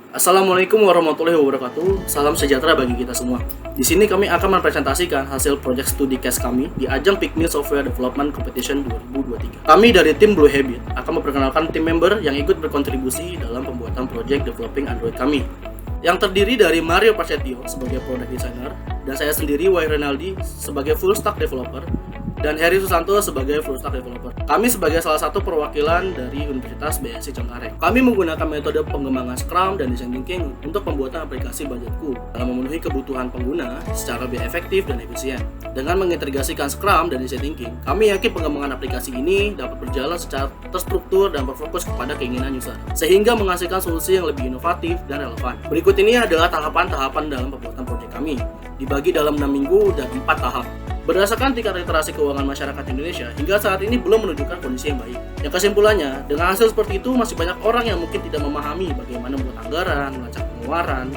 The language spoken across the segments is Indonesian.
Assalamualaikum warahmatullahi wabarakatuh. Salam sejahtera bagi kita semua. Di sini kami akan mempresentasikan hasil project studi case kami di ajang PICMI Software Development Competition 2023. Kami dari tim Blue Habit akan memperkenalkan tim member yang ikut berkontribusi dalam pembuatan project developing Android kami, yang terdiri dari Mario Prasetyo sebagai product designer dan saya sendiri Wahyu Renaldi sebagai full stack developer dan Heri Susanto sebagai full stack developer. Kami sebagai salah satu perwakilan dari Universitas BSI Cengkareng. Kami menggunakan metode pengembangan Scrum dan Design Thinking untuk pembuatan aplikasi budgetku dalam memenuhi kebutuhan pengguna secara lebih efektif dan efisien. Dengan mengintegrasikan Scrum dan Design Thinking, kami yakin pengembangan aplikasi ini dapat berjalan secara terstruktur dan berfokus kepada keinginan user, sehingga menghasilkan solusi yang lebih inovatif dan relevan. Berikut ini adalah tahapan-tahapan dalam pembuatan proyek kami, dibagi dalam 6 minggu dan 4 tahap. Berdasarkan tingkat literasi keuangan masyarakat Indonesia, hingga saat ini belum menunjukkan kondisi yang baik. Yang kesimpulannya, dengan hasil seperti itu masih banyak orang yang mungkin tidak memahami bagaimana membuat anggaran, melacak pengeluaran,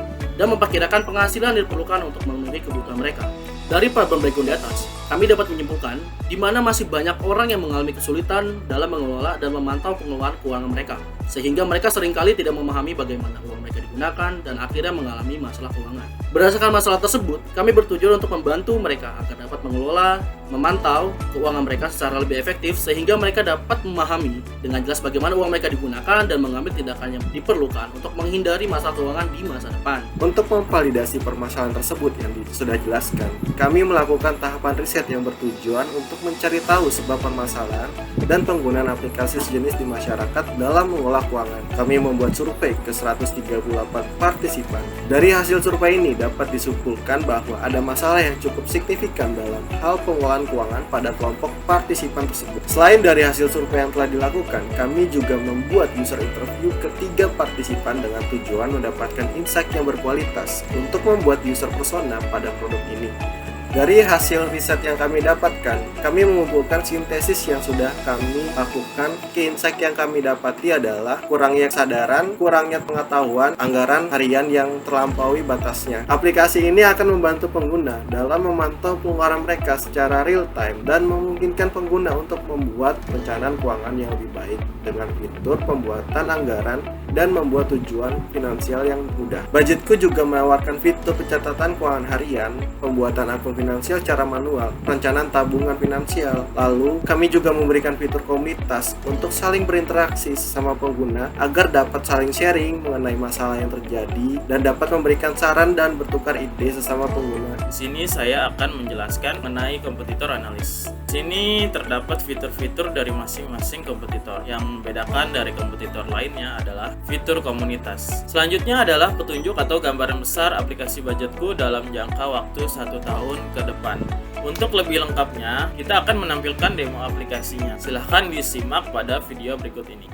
dan memperkirakan penghasilan yang diperlukan untuk memenuhi kebutuhan mereka. Dari problem breakdown di atas, kami dapat menyimpulkan di mana masih banyak orang yang mengalami kesulitan dalam mengelola dan memantau pengeluaran keuangan mereka, sehingga mereka seringkali tidak memahami bagaimana uang mereka digunakan dan akhirnya mengalami masalah keuangan. Berdasarkan masalah tersebut, kami bertujuan untuk membantu mereka agar dapat mengelola, memantau keuangan mereka secara lebih efektif sehingga mereka dapat memahami dengan jelas bagaimana uang mereka digunakan dan mengambil tindakan yang diperlukan untuk menghindari masalah keuangan di masa depan. Untuk memvalidasi permasalahan tersebut yang sudah jelaskan, kami melakukan tahapan riset yang bertujuan untuk mencari tahu sebab permasalahan dan penggunaan aplikasi sejenis di masyarakat dalam mengolah keuangan. Kami membuat survei ke 138 partisipan. Dari hasil survei ini dapat disimpulkan bahwa ada masalah yang cukup signifikan dalam hal pengolahan keuangan pada kelompok partisipan tersebut. Selain dari hasil survei yang telah dilakukan, kami juga membuat user interview ketiga partisipan dengan tujuan mendapatkan insight yang berkualitas untuk membuat user persona pada produk ini. Dari hasil riset yang kami dapatkan, kami mengumpulkan sintesis yang sudah kami lakukan. Insight yang kami dapati adalah kurangnya kesadaran, kurangnya pengetahuan, anggaran harian yang terlampaui batasnya. Aplikasi ini akan membantu pengguna dalam memantau pengeluaran mereka secara real time dan memungkinkan pengguna untuk membuat perencanaan keuangan yang lebih baik dengan fitur pembuatan anggaran dan membuat tujuan finansial yang mudah. Budgetku juga menawarkan fitur pencatatan keuangan harian, pembuatan akun finansial secara manual, perencanaan tabungan finansial. Lalu, kami juga memberikan fitur komunitas untuk saling berinteraksi sesama pengguna agar dapat saling sharing mengenai masalah yang terjadi dan dapat memberikan saran dan bertukar ide sesama pengguna. Di sini saya akan menjelaskan mengenai kompetitor analis. Di sini terdapat fitur-fitur dari masing-masing kompetitor. Yang membedakan dari kompetitor lainnya adalah fitur komunitas. Selanjutnya adalah petunjuk atau gambaran besar aplikasi budgetku dalam jangka waktu 1 tahun ke depan. Untuk lebih lengkapnya, kita akan menampilkan demo aplikasinya. Silahkan disimak pada video berikut ini.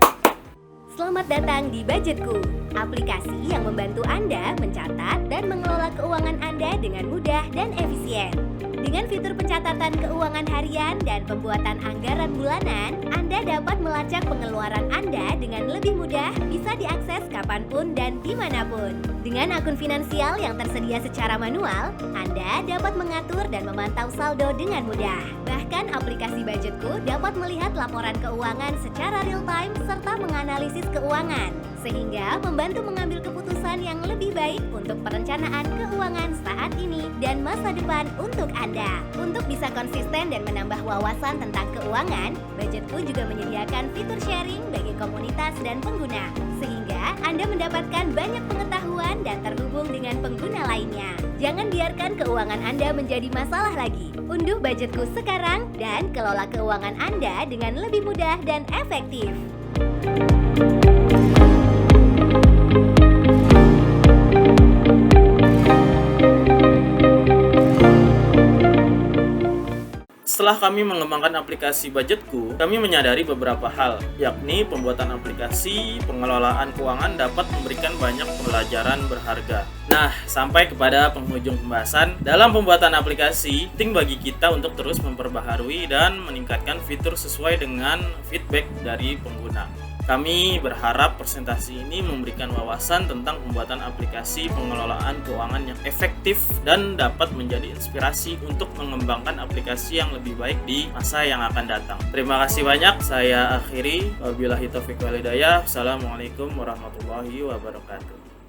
Selamat datang di Budgetku, aplikasi yang membantu Anda mencatat dan mengelola keuangan Anda dengan mudah dan efisien. Dengan fitur pencatatan keuangan harian dan pembuatan anggaran bulanan, Anda dapat melacak pengeluaran Anda dengan lebih mudah, bisa diakses kapanpun dan dimanapun. Dengan akun finansial yang tersedia secara manual, Anda dapat mengatur dan memantau saldo dengan mudah. Bahkan aplikasi Budgetku dapat melihat laporan keuangan secara real time serta menganalisis keuangan, sehingga membantu mengambil keputusan yang lebih baik untuk perencanaan keuangan saat ini dan masa depan untuk Anda. Untuk bisa konsisten dan menambah wawasan tentang keuangan, Budgetku juga menyediakan fitur sharing bagi komunitas dan pengguna, sehingga Anda mendapatkan banyak pengetahuan dan terhubung dengan pengguna lainnya. Jangan biarkan keuangan Anda menjadi masalah lagi. Unduh Budgetku sekarang dan kelola keuangan Anda dengan lebih mudah dan efektif. Setelah kami mengembangkan aplikasi budgetku, kami menyadari beberapa hal, yakni pembuatan aplikasi, pengelolaan keuangan dapat memberikan banyak pembelajaran berharga. Nah, sampai kepada penghujung pembahasan, dalam pembuatan aplikasi, penting bagi kita untuk terus memperbaharui dan meningkatkan fitur sesuai dengan feedback dari pengguna. Kami berharap presentasi ini memberikan wawasan tentang pembuatan aplikasi pengelolaan keuangan yang efektif dan dapat menjadi inspirasi untuk mengembangkan aplikasi yang lebih baik di masa yang akan datang. Terima kasih banyak, saya akhiri. Wabillahi taufiq wal hidayah. Assalamualaikum warahmatullahi wabarakatuh.